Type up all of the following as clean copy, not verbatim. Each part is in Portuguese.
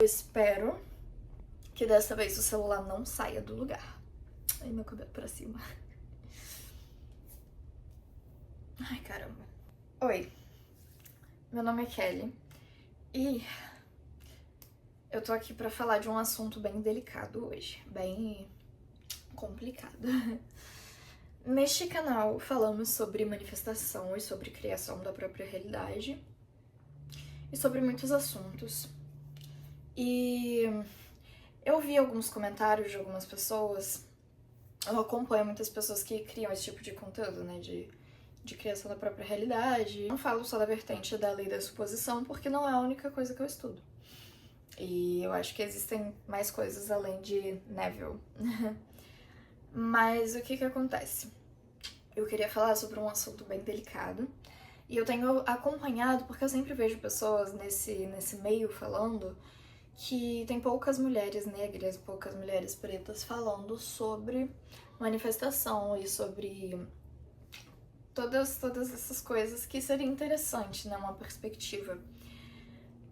espero que dessa vez o celular não saia do lugar. Ai, meu cabelo pra cima. Ai, caramba. Oi, meu nome é Kelly e eu tô aqui pra falar de um assunto bem delicado hoje, bem complicado. Neste canal falamos sobre manifestação e sobre criação da própria realidade e sobre muitos assuntos. E eu vi alguns comentários de algumas pessoas, eu acompanho muitas pessoas que criam esse tipo de conteúdo, né, de criação da própria realidade. Não falo só da vertente da lei da suposição, porque não é a única coisa que eu estudo. E eu acho que existem mais coisas além de Neville. Mas o que acontece? Eu queria falar sobre um assunto bem delicado. E eu tenho acompanhado, porque eu sempre vejo pessoas nesse meio falando que tem poucas mulheres negras, poucas mulheres pretas falando sobre manifestação e sobre todas essas coisas que seria interessante, né, uma perspectiva.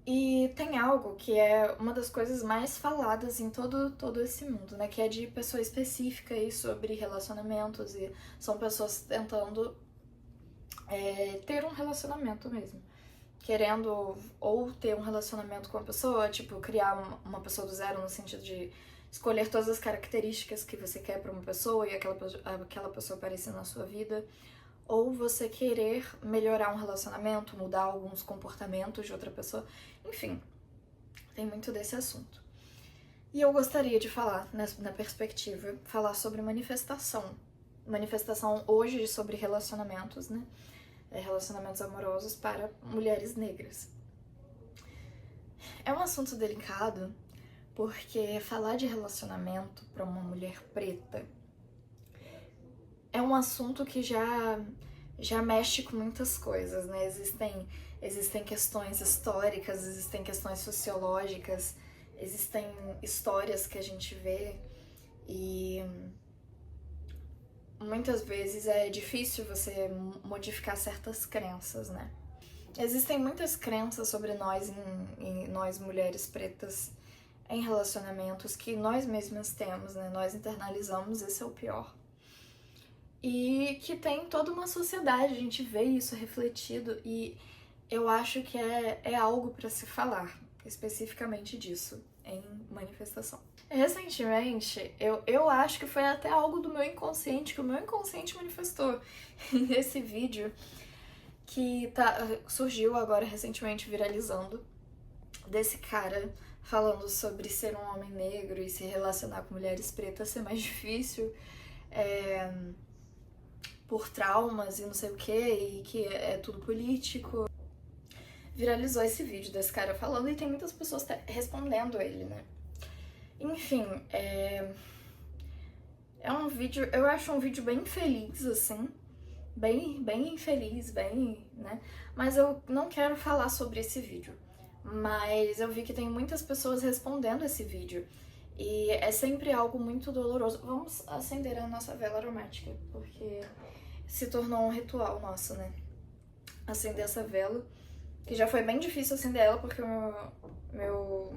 E tem algo que é uma das coisas mais faladas em todo esse mundo, né, que é de pessoa específica e sobre relacionamentos, e são pessoas tentando ter um relacionamento mesmo. Querendo ou ter um relacionamento com a pessoa, tipo, criar uma pessoa do zero no sentido de escolher todas as características que você quer pra uma pessoa e aquela pessoa aparecer na sua vida, ou você querer melhorar um relacionamento, mudar alguns comportamentos de outra pessoa, enfim, tem muito desse assunto. E eu gostaria de falar, na perspectiva, falar sobre manifestação hoje sobre relacionamentos, né? Relacionamentos amorosos para mulheres negras. É um assunto delicado porque falar de relacionamento para uma mulher preta é um assunto que já mexe com muitas coisas, né? Existem questões históricas, existem questões sociológicas, existem histórias que a gente vê e muitas vezes é difícil você modificar certas crenças, né? Existem muitas crenças sobre nós, em nós mulheres pretas, em relacionamentos que nós mesmas temos, né? Nós internalizamos, esse é o pior. E que tem toda uma sociedade, a gente vê isso refletido e eu acho que é algo para se falar, especificamente disso, em manifestação. Recentemente, eu acho que foi até algo do meu inconsciente, que o meu inconsciente manifestou nesse vídeo que surgiu agora recentemente viralizando, desse cara falando sobre ser um homem negro e se relacionar com mulheres pretas ser mais difícil por traumas e não sei o que, e que é tudo político. Viralizou esse vídeo desse cara falando e tem muitas pessoas respondendo ele, né? Enfim, é um vídeo, eu acho um vídeo bem feliz, assim, bem infeliz, né? Mas eu não quero falar sobre esse vídeo. Mas eu vi que tem muitas pessoas respondendo esse vídeo. E é sempre algo muito doloroso. Vamos acender a nossa vela aromática, porque se tornou um ritual nosso, né? Acender essa vela, que já foi bem difícil acender ela, porque o meu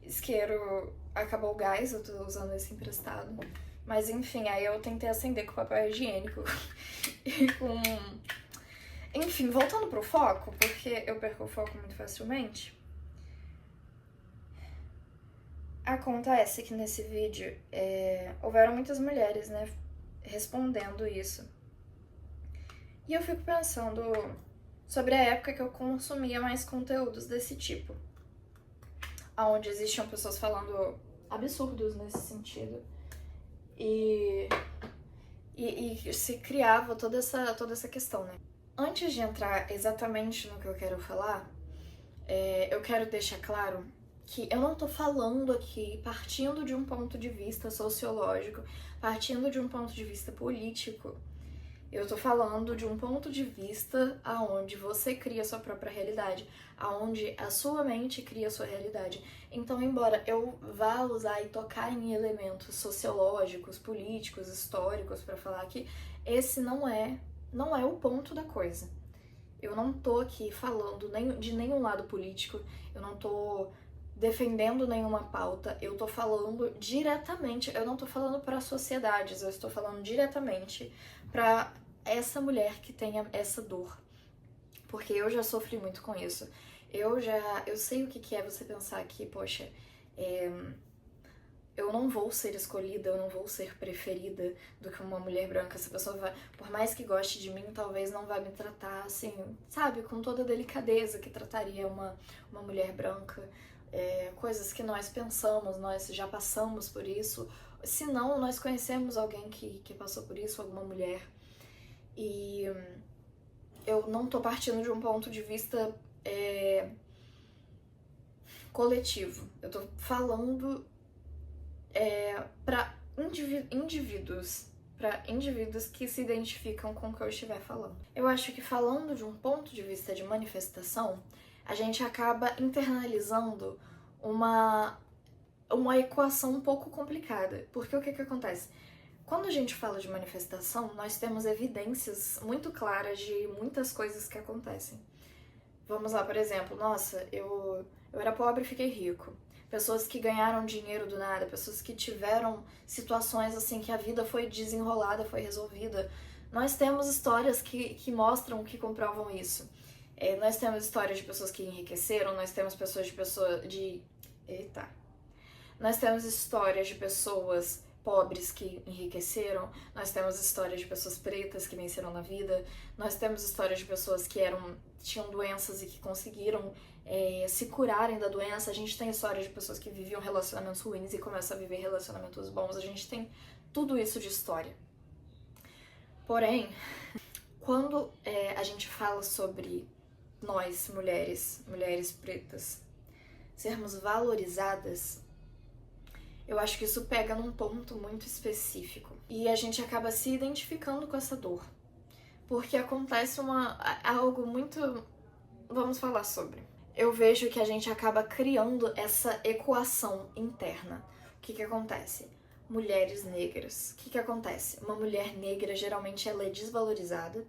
isqueiro acabou o gás, eu tô usando esse emprestado. Mas enfim, aí eu tentei acender com papel higiênico e com... Enfim, voltando pro foco, porque eu perco o foco muito facilmente. Acontece que nesse vídeo houveram muitas mulheres, né, respondendo isso. E eu fico pensando sobre a época que eu consumia mais conteúdos desse tipo, onde existiam pessoas falando absurdos nesse sentido. E se criava toda essa questão, né? Antes de entrar exatamente no que eu quero falar, eu quero deixar claro que eu não tô falando aqui partindo de um ponto de vista sociológico, partindo de um ponto de vista político. Eu tô falando de um ponto de vista aonde você cria a sua própria realidade, aonde a sua mente cria a sua realidade. Então, embora eu vá usar e tocar em elementos sociológicos, políticos, históricos para falar que esse não é o ponto da coisa. Eu não tô aqui falando de nenhum lado político, eu não tô defendendo nenhuma pauta, eu tô falando diretamente, eu não tô falando para sociedades, eu estou falando diretamente para essa mulher que tem essa dor. Porque eu já sofri muito com isso. Eu sei o que é você pensar que, poxa, eu não vou ser escolhida, eu não vou ser preferida do que uma mulher branca. Essa pessoa vai, por mais que goste de mim, talvez não vai me tratar assim, sabe, com toda a delicadeza que trataria uma mulher branca. Coisas que nós pensamos, nós já passamos por isso. Se não, nós conhecemos alguém que passou por isso, alguma mulher. E eu não tô partindo de um ponto de vista coletivo. Eu tô falando para indivíduos que se identificam com o que eu estiver falando. Eu acho que falando de um ponto de vista de manifestação, a gente acaba internalizando uma equação um pouco complicada. Porque o que acontece? Quando a gente fala de manifestação, nós temos evidências muito claras de muitas coisas que acontecem. Vamos lá, por exemplo, nossa, eu era pobre e fiquei rico. Pessoas que ganharam dinheiro do nada, pessoas que tiveram situações assim que a vida foi desenrolada, foi resolvida. Nós temos histórias que mostram, que comprovam isso. Nós temos histórias de pessoas que enriqueceram, nós temos Nós temos histórias de pessoas pobres que enriqueceram, nós temos histórias de pessoas pretas que venceram na vida, nós temos histórias de pessoas que tinham doenças e que conseguiram se curarem da doença. A gente tem histórias de pessoas que viviam relacionamentos ruins e começam a viver relacionamentos bons. A gente tem tudo isso de história. Porém, quando a gente fala sobre nós, mulheres pretas, sermos valorizadas, eu acho que isso pega num ponto muito específico. E a gente acaba se identificando com essa dor. Porque acontece algo muito... Vamos falar sobre. Eu vejo que a gente acaba criando essa equação interna. O que acontece? Mulheres negras. O que acontece? Uma mulher negra, geralmente, ela é desvalorizada.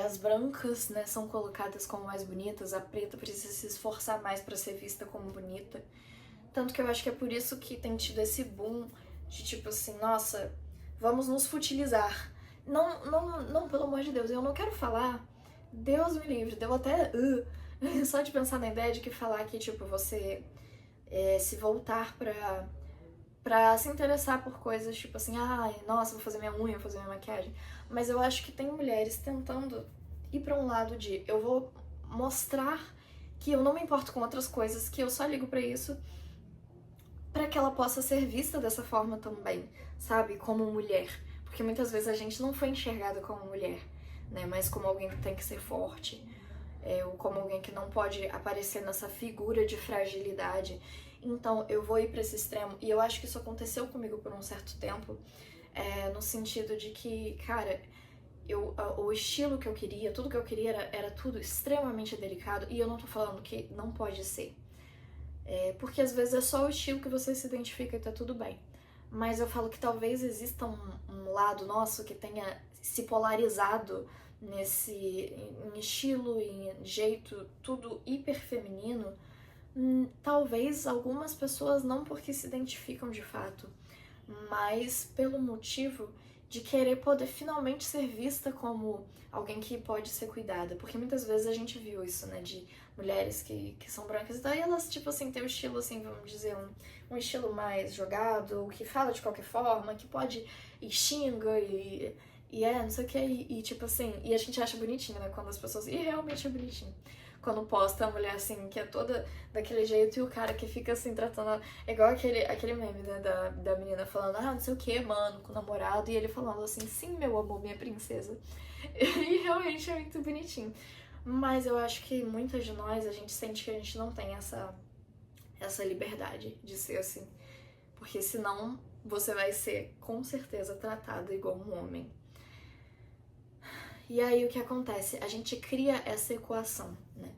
As brancas, né, são colocadas como mais bonitas. A preta precisa se esforçar mais para ser vista como bonita. Tanto que eu acho que é por isso que tem tido esse boom de tipo assim, nossa, vamos nos futilizar. Não, pelo amor de Deus, eu não quero falar, Deus me livre, deu até só de pensar na ideia de que falar que, tipo, você se voltar pra se interessar por coisas, tipo assim, ai, nossa, vou fazer minha unha, vou fazer minha maquiagem. Mas eu acho que tem mulheres tentando ir pra um lado de, eu vou mostrar que eu não me importo com outras coisas, que eu só ligo pra isso, para que ela possa ser vista dessa forma também, sabe? Como mulher. Porque muitas vezes a gente não foi enxergada como mulher, né? Mas como alguém que tem que ser forte, ou como alguém que não pode aparecer nessa figura de fragilidade. Então eu vou ir para esse extremo, e eu acho que isso aconteceu comigo por um certo tempo, no sentido de que, cara, o estilo que eu queria, tudo que eu queria era tudo extremamente delicado, e eu não tô falando que não pode ser. Porque às vezes é só o estilo que você se identifica e tá tudo bem. Mas eu falo que talvez exista um lado nosso que tenha se polarizado em estilo, em jeito, tudo hiper feminino. Talvez algumas pessoas não porque se identificam de fato, mas pelo motivo de querer poder finalmente ser vista como alguém que pode ser cuidada. Porque muitas vezes a gente viu isso, né, de mulheres que são brancas, e daí elas, tipo assim, têm um estilo, assim, vamos dizer, um estilo mais jogado, que fala de qualquer forma, que pode e xinga não sei o que, e tipo assim, e a gente acha bonitinho, né, quando as pessoas, e realmente é bonitinho. Quando posta a mulher, assim, que é toda daquele jeito, e o cara que fica, assim, tratando... É igual aquele meme, né, da menina falando, não sei o que, mano, com o namorado, e ele falando assim, sim, meu amor, minha princesa. E realmente é muito bonitinho. Mas eu acho que muitas de nós, a gente sente que a gente não tem essa liberdade de ser assim. Porque senão você vai ser, com certeza, tratada igual um homem. E aí o que acontece? A gente cria essa equação, né?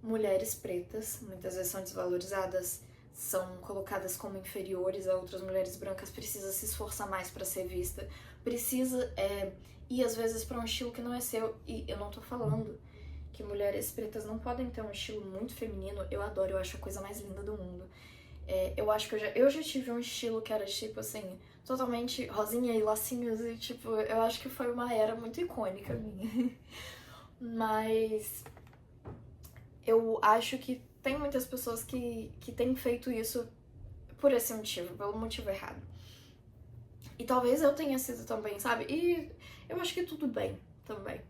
Mulheres pretas, muitas vezes são desvalorizadas, são colocadas como inferiores a outras mulheres brancas, precisa se esforçar mais para ser vista, precisa ir às vezes para um estilo que não é seu. E eu não tô falando que que mulheres pretas não podem ter um estilo muito feminino, eu adoro, eu acho a coisa mais linda do mundo. Eu acho que eu já tive um estilo que era, tipo, assim, totalmente rosinha e lacinhos, e, tipo, eu acho que foi uma era muito icônica minha. Mas eu acho que tem muitas pessoas que têm feito isso por esse motivo, pelo motivo errado. E talvez eu tenha sido também, sabe? E eu acho que tudo bem também.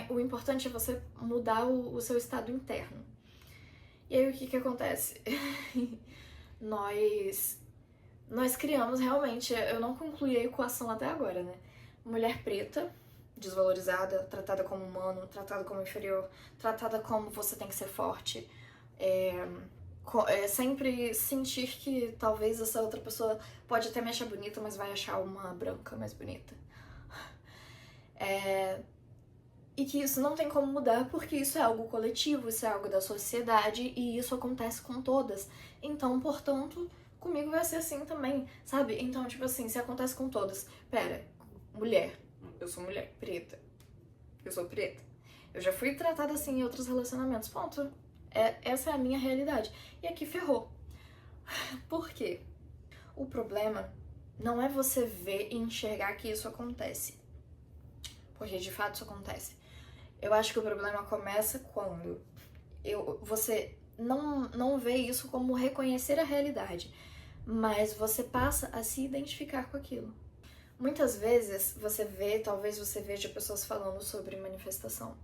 O importante é você mudar o seu estado interno. E aí o que acontece? nós criamos realmente, eu não concluí a equação até agora, né? Mulher preta, desvalorizada, tratada como humano, tratada como inferior, tratada como você tem que ser forte. Sempre sentir que talvez essa outra pessoa pode até me achar bonita, mas vai achar uma branca mais bonita. E que isso não tem como mudar porque isso é algo coletivo, isso é algo da sociedade e isso acontece com todas. Então, portanto, comigo vai ser assim também, sabe? Então, tipo assim, se acontece com todas, pera, mulher, eu sou mulher, preta, eu sou preta. Eu já fui tratada assim em outros relacionamentos, ponto. Essa é a minha realidade. E aqui ferrou. Por quê? O problema não é você ver e enxergar que isso acontece. Porque de fato isso acontece. Eu acho que o problema começa quando você não vê isso como reconhecer a realidade, mas você passa a se identificar com aquilo. Muitas vezes talvez você veja pessoas falando sobre manifestação.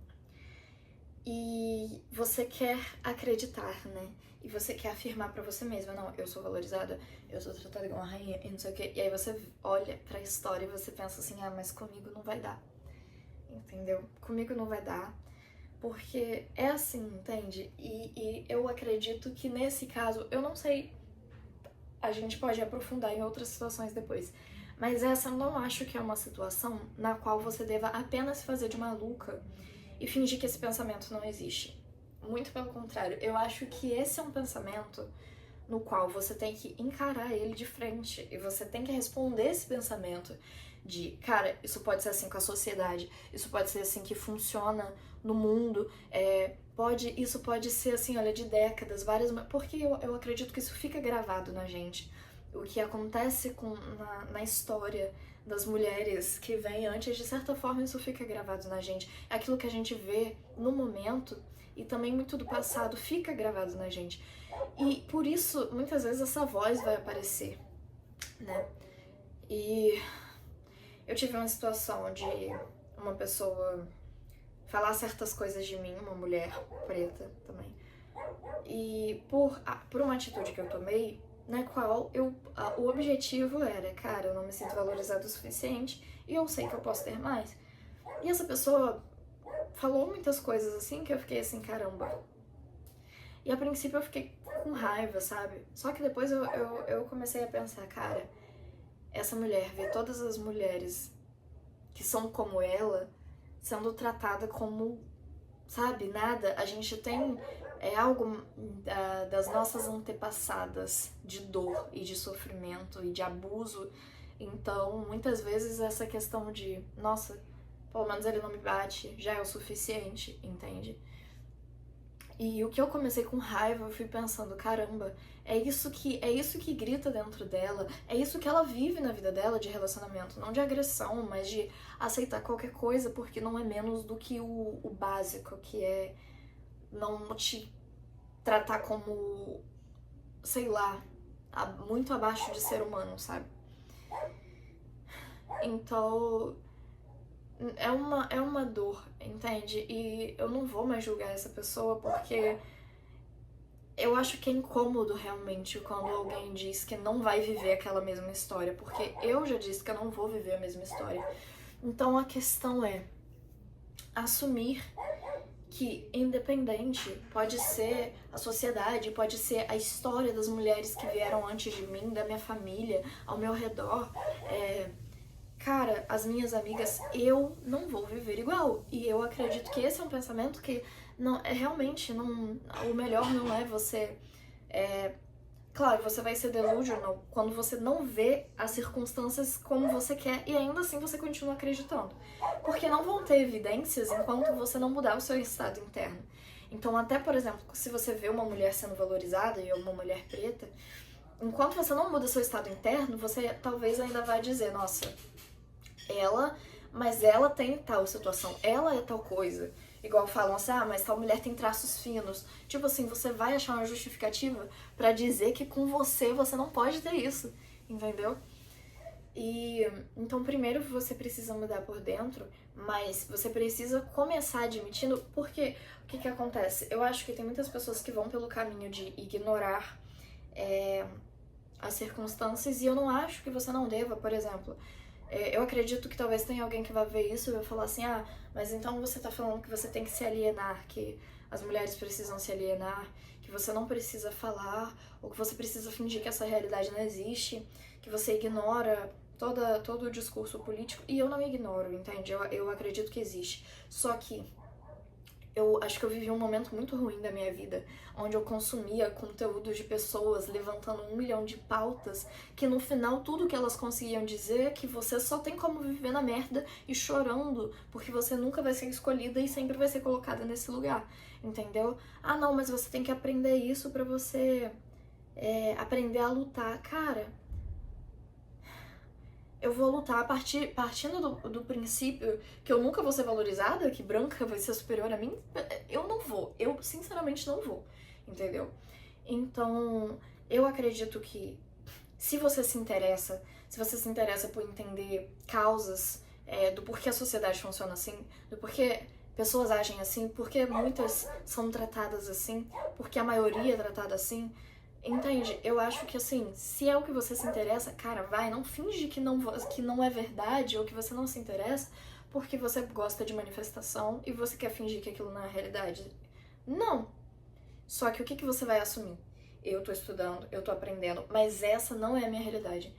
E você quer acreditar, né? E você quer afirmar pra você mesma, não, eu sou valorizada, eu sou tratada igual uma rainha e não sei o quê. E aí você olha pra história e você pensa assim, mas comigo não vai dar. Entendeu? Comigo não vai dar. Porque é assim, entende? E eu acredito que nesse caso, eu não sei, a gente pode aprofundar em outras situações depois. Mas essa eu não acho que é uma situação na qual você deva apenas fazer de maluca e fingir que esse pensamento não existe. Muito pelo contrário, eu acho que esse é um pensamento no qual você tem que encarar ele de frente e você tem que responder esse pensamento de, cara, isso pode ser assim com a sociedade, isso pode ser assim que funciona no mundo, isso pode ser assim, olha, de décadas, porque eu acredito que isso fica gravado na gente. O que acontece na história das mulheres que vêm antes, de certa forma, isso fica gravado na gente. Aquilo que a gente vê no momento e também muito do passado fica gravado na gente. E por isso, muitas vezes, essa voz vai aparecer, né? E eu tive uma situação de uma pessoa falar certas coisas de mim, uma mulher preta também. E por uma atitude que eu tomei, na qual o objetivo era, cara, eu não me sinto valorizada o suficiente e eu sei que eu posso ter mais. E essa pessoa falou muitas coisas assim que eu fiquei assim, caramba. E a princípio eu fiquei com raiva, sabe? Só que depois eu comecei a pensar, cara, essa mulher vê todas as mulheres que são como ela sendo tratada como, sabe, nada. A gente tem algo das nossas antepassadas de dor e de sofrimento e de abuso. Então, muitas vezes essa questão de, nossa, pelo menos ele não me bate, já é o suficiente, entende? E o que eu comecei com raiva, eu fui pensando, caramba, é isso que grita dentro dela, é isso que ela vive na vida dela de relacionamento, não de agressão, mas de aceitar qualquer coisa porque não é menos do que o básico, que é não te tratar como, sei lá, muito abaixo de ser humano, sabe? Então, é uma dor, entende? E eu não vou mais julgar essa pessoa porque eu acho que é incômodo realmente quando alguém diz que não vai viver aquela mesma história, porque eu já disse que eu não vou viver a mesma história. Então a questão é assumir que independente pode ser a sociedade, pode ser a história das mulheres que vieram antes de mim, da minha família, ao meu redor. Cara, as minhas amigas, eu não vou viver igual. E eu acredito que esse é um pensamento que realmente não, o melhor não é você Claro, você vai ser delusional quando você não vê as circunstâncias como você quer e ainda assim você continua acreditando. Porque não vão ter evidências enquanto você não mudar o seu estado interno. Então, até, por exemplo, se você vê uma mulher sendo valorizada e uma mulher preta, enquanto você não muda seu estado interno, você talvez ainda vai dizer, nossa, mas ela tem tal situação, ela é tal coisa. Igual falam assim, mas tal mulher tem traços finos. Tipo assim, você vai achar uma justificativa pra dizer que com você não pode ter isso, entendeu? E então primeiro você precisa mudar por dentro, mas você precisa começar admitindo, porque o que acontece? Eu acho que tem muitas pessoas que vão pelo caminho de ignorar as circunstâncias e eu não acho que você não deva, por exemplo. Eu acredito que talvez tenha alguém que vai ver isso e vai falar assim, mas então você tá falando que você tem que se alienar, que as mulheres precisam se alienar, que você não precisa falar, ou que você precisa fingir que essa realidade não existe, que você ignora todo o discurso político. E eu não ignoro, entende? Eu acredito que existe. Só que eu acho que eu vivi um momento muito ruim da minha vida, onde eu consumia conteúdo de pessoas levantando 1 milhão de pautas, que no final tudo que elas conseguiam dizer é que você só tem como viver na merda e chorando, porque você nunca vai ser escolhida e sempre vai ser colocada nesse lugar, entendeu? Não, mas você tem que aprender isso pra você aprender a lutar. Cara, eu vou lutar partindo do princípio que eu nunca vou ser valorizada, que branca vai ser superior a mim. Eu não vou. Eu, sinceramente, não vou. Entendeu? Então, eu acredito que se você se interessa por entender causas do porquê a sociedade funciona assim, do porquê pessoas agem assim, porque muitas são tratadas assim, porque a maioria é tratada assim, entende? Eu acho que, assim, se é o que você se interessa, cara, vai, não finge que não é verdade ou que você não se interessa porque você gosta de manifestação e você quer fingir que aquilo não é realidade. Não. Só que o que você vai assumir? Eu tô estudando, eu tô aprendendo, mas essa não é a minha realidade.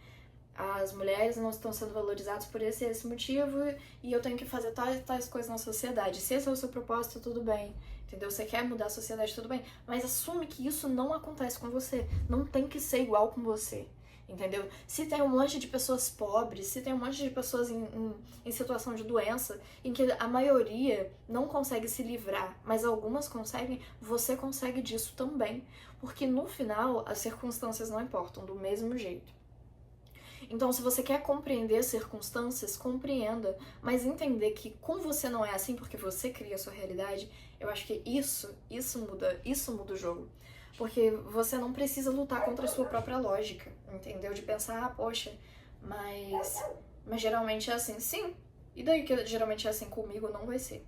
As mulheres não estão sendo valorizadas por esse motivo e eu tenho que fazer tais coisas na sociedade. Se esse é o seu propósito, tudo bem. Entendeu? Você quer mudar a sociedade, tudo bem. Mas assume que isso não acontece com você. Não tem que ser igual com você. Entendeu? Se tem um monte de pessoas pobres, se tem um monte de pessoas em situação de doença, em que a maioria não consegue se livrar, mas algumas conseguem, você consegue disso também. Porque no final, as circunstâncias não importam do mesmo jeito. Então, se você quer compreender as circunstâncias, compreenda, mas entender que com você não é assim porque você cria a sua realidade, eu acho que isso muda o jogo. Porque você não precisa lutar contra a sua própria lógica, entendeu? De pensar, poxa, mas geralmente é assim. Sim, e daí que geralmente é assim comigo, não vai ser.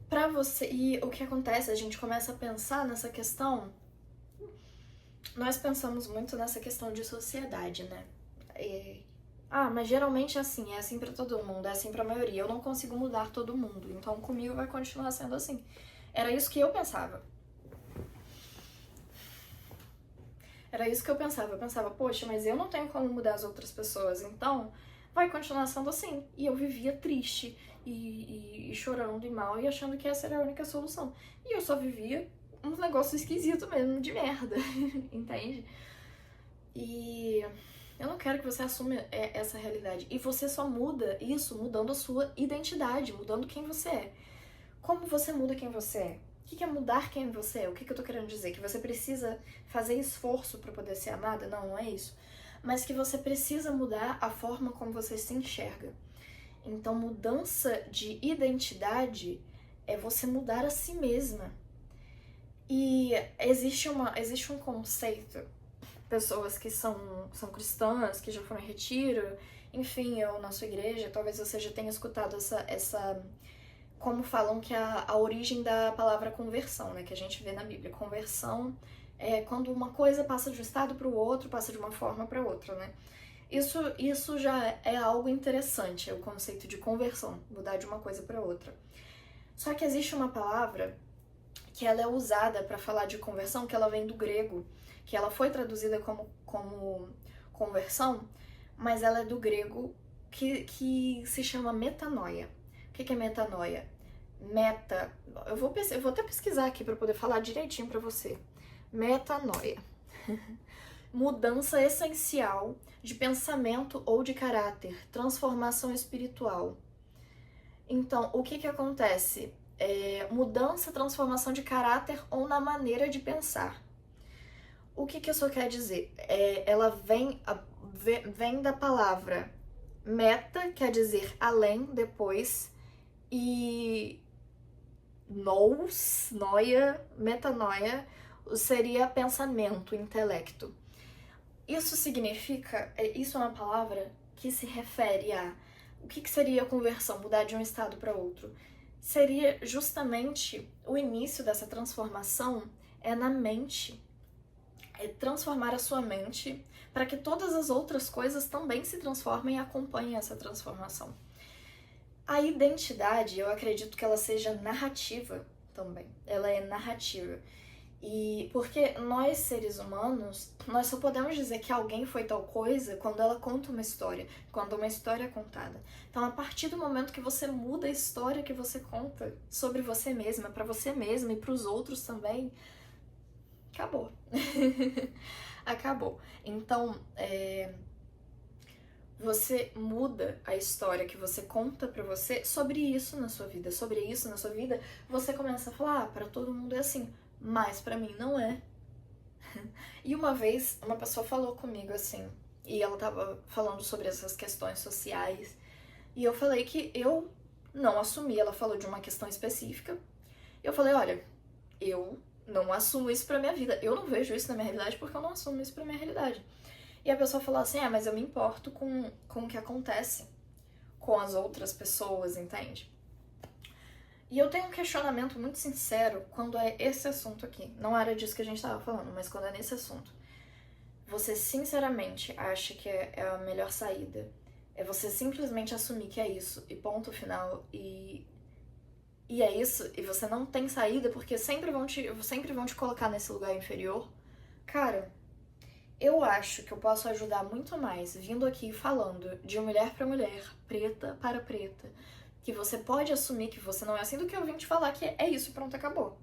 Pra você, e o que acontece, a gente começa a pensar nessa questão. Nós pensamos muito nessa questão de sociedade, né? Mas geralmente é assim pra todo mundo, é assim pra maioria. Eu não consigo mudar todo mundo, então comigo vai continuar sendo assim. Era isso que eu pensava. Eu pensava, poxa, mas eu não tenho como mudar as outras pessoas, então vai continuar sendo assim. E eu vivia triste e chorando e mal e achando que essa era a única solução. E eu só vivia um negócio esquisito mesmo, de merda, entende? E eu não quero que você assuma essa realidade. E você só muda isso mudando a sua identidade, mudando quem você é. Como você muda quem você é? O que é mudar quem você é? O que eu tô querendo dizer? Que você precisa fazer esforço pra poder ser amada? Não, não é isso. Mas que você precisa mudar a forma como você se enxerga. Então, mudança de identidade é você mudar a si mesma. E existe um conceito, pessoas que são cristãs, que já foram em retiro, enfim, ou na sua igreja, talvez você já tenha escutado essa como falam que a origem da palavra conversão, né, que a gente vê na Bíblia. Conversão é quando uma coisa passa de um estado para o outro, passa de uma forma para outra, né. Isso já é algo interessante, é o conceito de conversão, mudar de uma coisa para outra. Só que existe uma palavra que ela é usada para falar de conversão, que ela vem do grego, que ela foi traduzida como conversão, mas ela é do grego que se chama metanoia. O que é metanoia? Eu vou até pesquisar aqui para poder falar direitinho para você. Metanoia. Mudança essencial de pensamento ou de caráter, transformação espiritual. Então, o que acontece? Mudança, transformação de caráter ou na maneira de pensar. O que isso quer dizer? Ela vem da palavra meta, quer dizer além, depois, e noia, metanoia, seria pensamento, intelecto. Isso significa, isso é uma palavra que se refere a o que seria a conversão, mudar de um estado para outro. Seria justamente o início dessa transformação na mente, transformar a sua mente para que todas as outras coisas também se transformem e acompanhem essa transformação. A identidade, eu acredito que ela seja narrativa também. Ela é narrativa. E porque nós, seres humanos, nós só podemos dizer que alguém foi tal coisa quando ela conta uma história, quando uma história é contada. Então, a partir do momento que você muda a história que você conta sobre você mesma, para você mesma e para os outros também, acabou. Acabou. Então, você muda a história que você conta pra você sobre isso na sua vida. Sobre isso na sua vida, você começa a falar, pra todo mundo é assim, mas pra mim não é. E uma vez, uma pessoa falou comigo assim, e ela tava falando sobre essas questões sociais, e eu falei que eu não assumi, ela falou de uma questão específica, e eu falei, olha, eu não assumo isso pra minha vida, eu não vejo isso na minha realidade porque eu não assumo isso pra minha realidade. E a pessoa falou assim, mas eu me importo com o que acontece com as outras pessoas, entende? E eu tenho um questionamento muito sincero quando é esse assunto aqui. Não era disso que a gente tava falando, mas quando é nesse assunto. Você sinceramente acha que é a melhor saída? É você simplesmente assumir que é isso, e ponto final, e é isso, e você não tem saída porque sempre vão te colocar nesse lugar inferior? Cara, eu acho que eu posso ajudar muito mais vindo aqui falando de mulher pra mulher, preta para preta, que você pode assumir que você não é assim, do que eu vim te falar que é isso, pronto, acabou.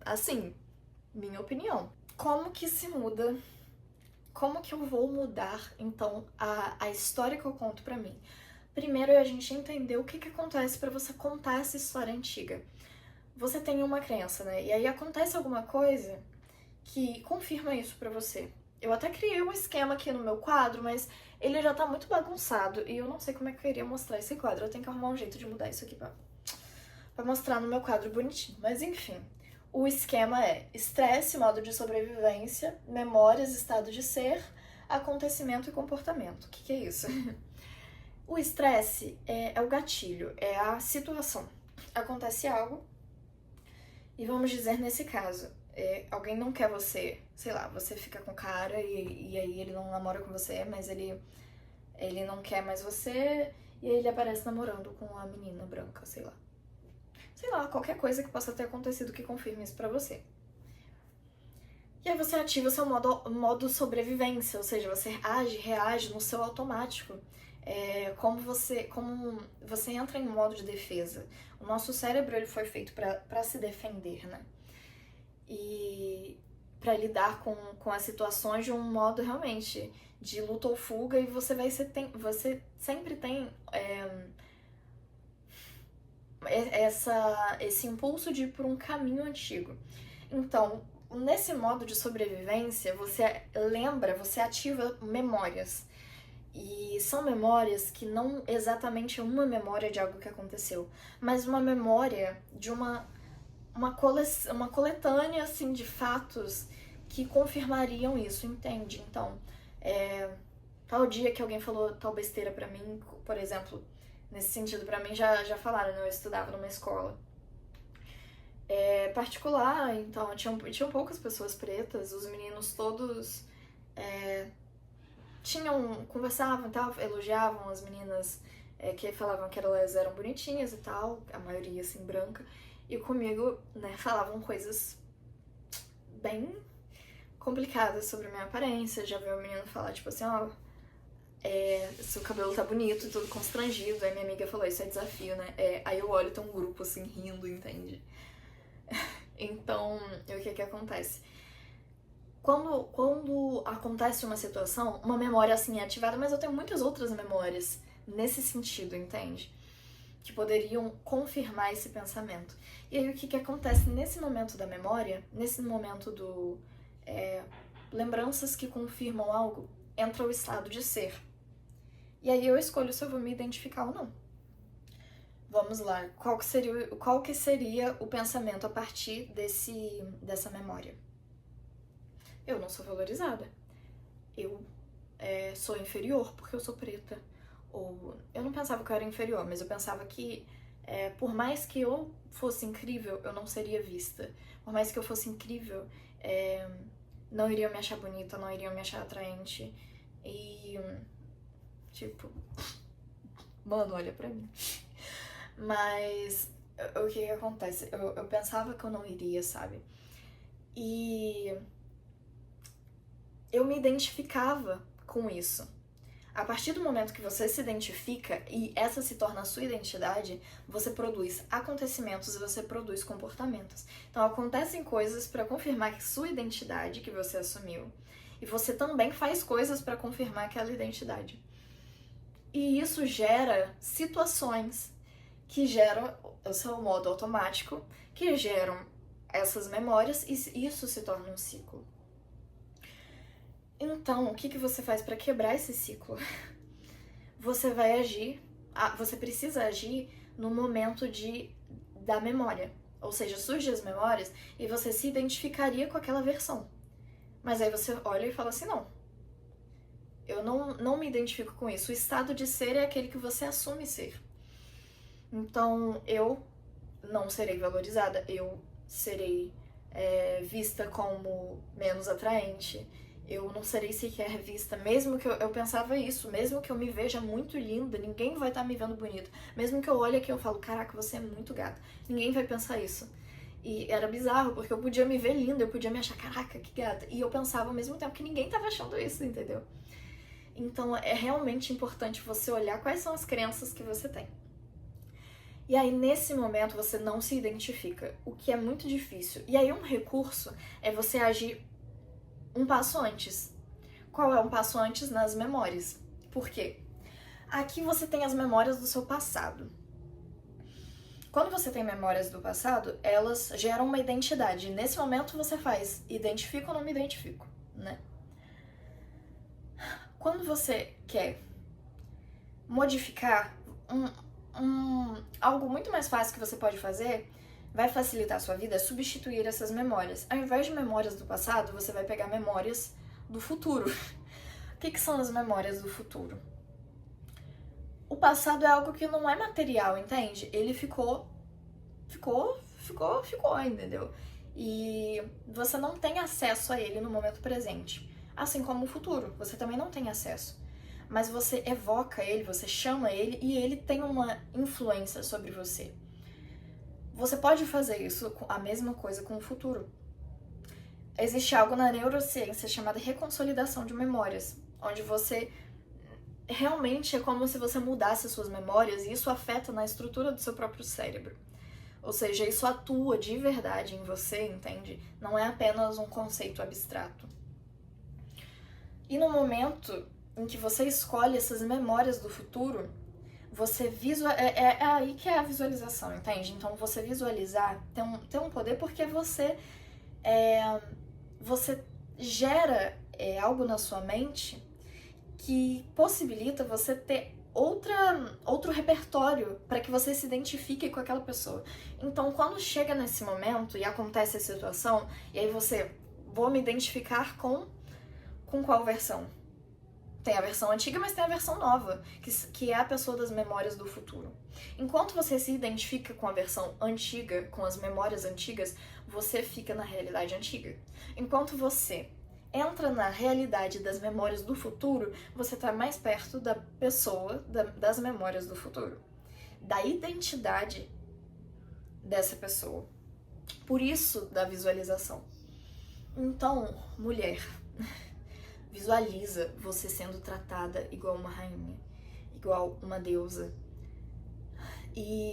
Assim, minha opinião. Como que se muda? Como que eu vou mudar, então, a história que eu conto pra mim? Primeiro é a gente entender o que acontece pra você contar essa história antiga. Você tem uma crença, né? E aí acontece alguma coisa que confirma isso pra você. Eu até criei um esquema aqui no meu quadro, mas ele já tá muito bagunçado e eu não sei como é que eu iria mostrar esse quadro. Eu tenho que arrumar um jeito de mudar isso aqui pra mostrar no meu quadro bonitinho. Mas enfim, o esquema é estresse, modo de sobrevivência, memórias, estado de ser, acontecimento e comportamento. O que é isso? O estresse é o gatilho, é a situação. Acontece algo e vamos dizer nesse caso, alguém não quer você, sei lá, você fica com o cara e aí ele não namora com você, mas ele não quer mais você e aí ele aparece namorando com a menina branca, sei lá. Sei lá, qualquer coisa que possa ter acontecido que confirme isso pra você. E aí você ativa o seu modo sobrevivência, ou seja, você reage no seu automático. Como você entra em modo de defesa. O nosso cérebro ele foi feito para se defender, né? E para lidar com as situações de um modo realmente de luta ou fuga, e você sempre tem esse impulso de ir por um caminho antigo. Então, nesse modo de sobrevivência, você ativa memórias. E são memórias que não exatamente é uma memória de algo que aconteceu, mas uma memória de uma coletânea assim, de fatos que confirmariam isso, entende? Então, tal dia que alguém falou tal besteira pra mim, por exemplo, nesse sentido, pra mim já falaram, né? Eu estudava numa escola particular, então tinham poucas pessoas pretas, os meninos todos conversavam e tal, elogiavam as meninas que falavam que elas eram bonitinhas e tal, a maioria assim branca, e comigo, né, falavam coisas bem complicadas sobre a minha aparência. Já vi um menino falar, tipo assim, seu cabelo tá bonito e tudo constrangido. Aí minha amiga falou, isso é desafio, né? Aí eu olho, tem um grupo assim rindo, entende? Então, o que acontece? quando acontece uma situação, uma memória assim é ativada, mas eu tenho muitas outras memórias nesse sentido, entende? Que poderiam confirmar esse pensamento. E aí o que acontece nesse momento da memória, nesse momento do lembranças que confirmam algo, entra o estado de ser. E aí eu escolho se eu vou me identificar ou não. Vamos lá, qual que seria o pensamento a partir dessa memória? Eu não sou valorizada. Eu sou inferior porque eu sou preta. Ou eu não pensava que eu era inferior, mas eu pensava que por mais que eu fosse incrível, eu não seria vista. Por mais que eu fosse incrível, não iriam me achar bonita, não iriam me achar atraente. E, tipo, mano, olha pra mim. Mas o que acontece? Eu pensava que eu não iria, sabe? E eu me identificava com isso. A partir do momento que você se identifica e essa se torna a sua identidade, você produz acontecimentos e você produz comportamentos. Então acontecem coisas para confirmar que sua identidade que você assumiu, e você também faz coisas para confirmar aquela identidade. E isso gera situações que geram o seu modo automático, que geram essas memórias, e isso se torna um ciclo. Então, o que você faz para quebrar esse ciclo? Você vai agir, você precisa agir no momento da memória. Ou seja, surgem as memórias e você se identificaria com aquela versão. Mas aí você olha e fala assim, não, eu não me identifico com isso. O estado de ser é aquele que você assume ser. Então, eu não serei valorizada, eu serei vista como menos atraente, eu não serei sequer vista, mesmo que eu pensava isso, mesmo que eu me veja muito linda, ninguém vai estar me vendo bonita, mesmo que eu olhe aqui e eu falo, caraca, você é muito gata, ninguém vai pensar isso. E era bizarro, porque eu podia me ver linda, eu podia me achar, caraca, que gata, e eu pensava ao mesmo tempo que ninguém tava achando isso, entendeu? Então é realmente importante você olhar quais são as crenças que você tem. E aí, nesse momento, você não se identifica, o que é muito difícil. E aí, um recurso é você agir um passo antes. Qual é um passo antes nas memórias? Por quê? Aqui você tem as memórias do seu passado. Quando você tem memórias do passado, elas geram uma identidade. Nesse momento, você faz identifico ou não me identifico, né? Quando você quer modificar algo muito mais fácil que você pode fazer, vai facilitar a sua vida, é substituir essas memórias. Ao invés de memórias do passado, você vai pegar memórias do futuro. O que são as memórias do futuro? O passado é algo que não é material, entende? Ele ficou, entendeu? E você não tem acesso a ele no momento presente. Assim como o futuro, você também não tem acesso. Mas você evoca ele, você chama ele e ele tem uma influência sobre você. Você pode fazer isso, a mesma coisa com o futuro. Existe algo na neurociência chamado reconsolidação de memórias, onde você realmente é como se você mudasse as suas memórias e isso afeta na estrutura do seu próprio cérebro. Ou seja, isso atua de verdade em você, entende? Não é apenas um conceito abstrato. E no momento em que você escolhe essas memórias do futuro, você é aí que é a visualização, entende? Então você visualizar tem um poder porque você gera algo na sua mente que possibilita você ter outro repertório para que você se identifique com aquela pessoa. Então quando chega nesse momento e acontece a situação, e aí vou me identificar com qual versão? Tem a versão antiga, mas tem a versão nova, que é a pessoa das memórias do futuro. Enquanto você se identifica com a versão antiga, com as memórias antigas, você fica na realidade antiga. Enquanto você entra na realidade das memórias do futuro, você está mais perto da pessoa, das memórias do futuro. Da identidade dessa pessoa. Por isso, da visualização. Então, mulher, visualiza você sendo tratada igual uma rainha, igual uma deusa. E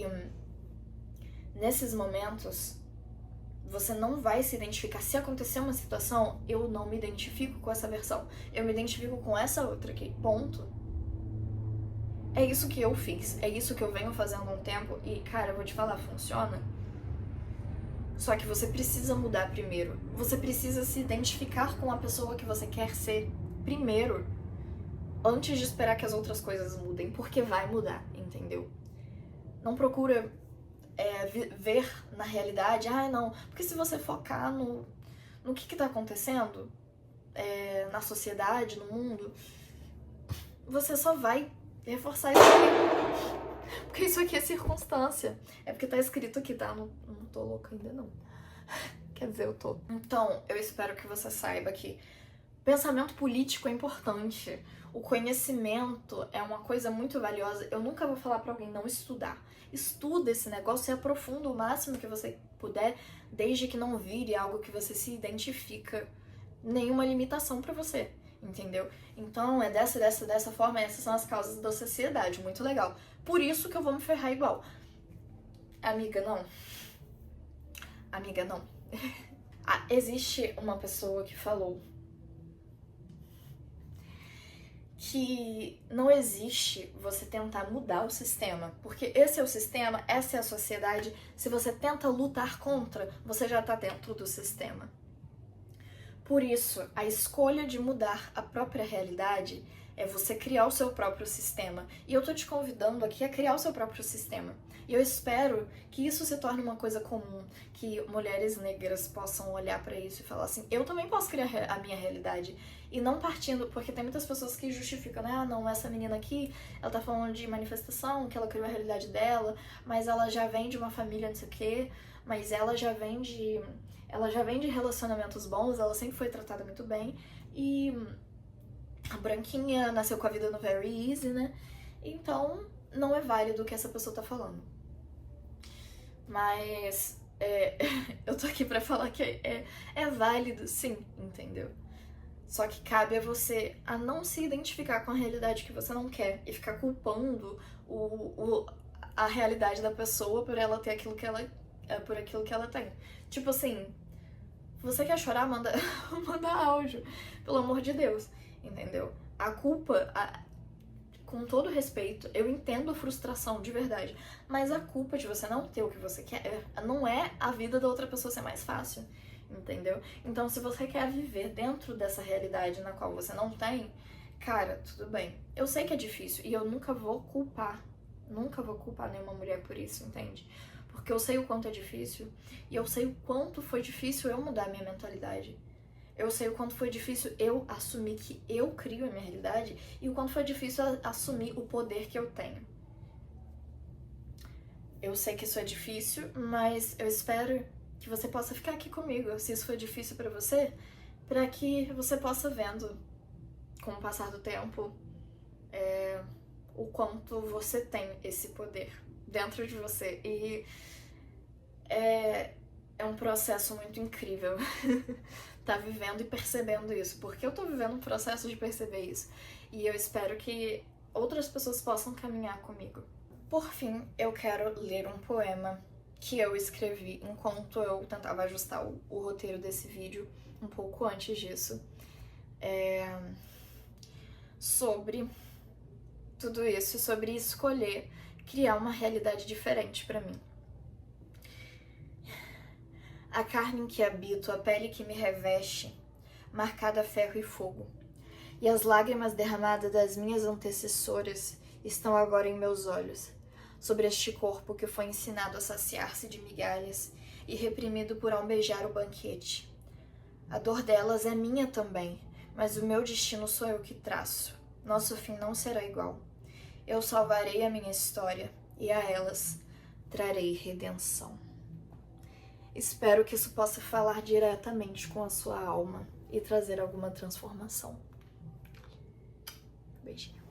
nesses momentos, Você não vai se identificar. Se acontecer uma situação, eu não me identifico com essa versão. Eu me identifico com essa outra aqui. Ponto. É isso que eu fiz. É isso que eu venho fazendo há um tempo. E, cara, eu vou te falar, funciona. Só que você precisa mudar primeiro. Você precisa se identificar com a pessoa que você quer ser primeiro, antes de esperar que as outras coisas mudem. Porque vai mudar, entendeu? Não procura ver na realidade, não. Porque se você focar no que tá acontecendo na sociedade, no mundo, você só vai reforçar isso aqui. Porque isso aqui é circunstância. É porque tá escrito aqui, tá? Não tô louca ainda, não. Quer dizer, eu tô. Então, eu espero que você saiba que pensamento político é importante. O conhecimento é uma coisa muito valiosa. Eu nunca vou falar pra alguém não estudar. Estuda esse negócio e aprofunda o máximo que você puder, desde que não vire algo que você se identifica, nenhuma limitação pra você, entendeu? Então é dessa forma, essas são as causas da sociedade, muito legal. Por isso que eu vou me ferrar igual. Amiga, não. Amiga, não. Existe uma pessoa que falou que não existe você tentar mudar o sistema, porque esse é o sistema, essa é a sociedade. Se você tenta lutar contra, você já tá dentro do sistema. Por isso, a escolha de mudar a própria realidade é você criar o seu próprio sistema. E eu tô te convidando aqui a criar o seu próprio sistema. E eu espero que isso se torne uma coisa comum, que mulheres negras possam olhar pra isso e falar assim, eu também posso criar a minha realidade. E não partindo, porque tem muitas pessoas que justificam, né? Não, essa menina aqui, ela tá falando de manifestação, que ela criou a realidade dela, mas ela já vem de uma família não sei o quê, mas ela já vem de relacionamentos bons, ela sempre foi tratada muito bem, e a branquinha nasceu com a vida no very easy, né? Então, não é válido o que essa pessoa tá falando. Mas, eu tô aqui pra falar que é válido, sim, entendeu? Só que cabe a você a não se identificar com a realidade que você não quer e ficar culpando a realidade da pessoa por ela ter aquilo que por aquilo que ela tem. Tipo assim, você quer chorar, manda áudio, pelo amor de Deus, entendeu? A culpa, com todo respeito, eu entendo a frustração de verdade, mas a culpa de você não ter o que você quer não é a vida da outra pessoa ser mais fácil, entendeu? Então, se você quer viver dentro dessa realidade na qual você não tem, cara, tudo bem. Eu sei que é difícil e eu nunca vou culpar nenhuma mulher por isso, entende? Porque eu sei o quanto é difícil e eu sei o quanto foi difícil eu mudar minha mentalidade. Eu sei o quanto foi difícil eu assumir que eu crio a minha realidade e o quanto foi difícil assumir o poder que eu tenho. Eu sei que isso é difícil, mas eu espero que você possa ficar aqui comigo, se isso for difícil pra você, pra que você possa vendo, com o passar do tempo, o quanto você tem esse poder dentro de você. E é um processo muito incrível tá vivendo e percebendo isso, porque eu tô vivendo um processo de perceber isso, e eu espero que outras pessoas possam caminhar comigo. Por fim, eu quero ler um poema que eu escrevi enquanto eu tentava ajustar o roteiro desse vídeo, um pouco antes disso, sobre tudo isso, sobre escolher criar uma realidade diferente pra mim. A carne em que habito, a pele que me reveste, marcada a ferro e fogo, e as lágrimas derramadas das minhas antecessoras estão agora em meus olhos, sobre este corpo que foi ensinado a saciar-se de migalhas e reprimido por almejar o banquete. A dor delas é minha também, mas o meu destino sou eu que traço. Nosso fim não será igual. Eu salvarei a minha história e a elas trarei redenção. Espero que isso possa falar diretamente com a sua alma e trazer alguma transformação. Beijinho.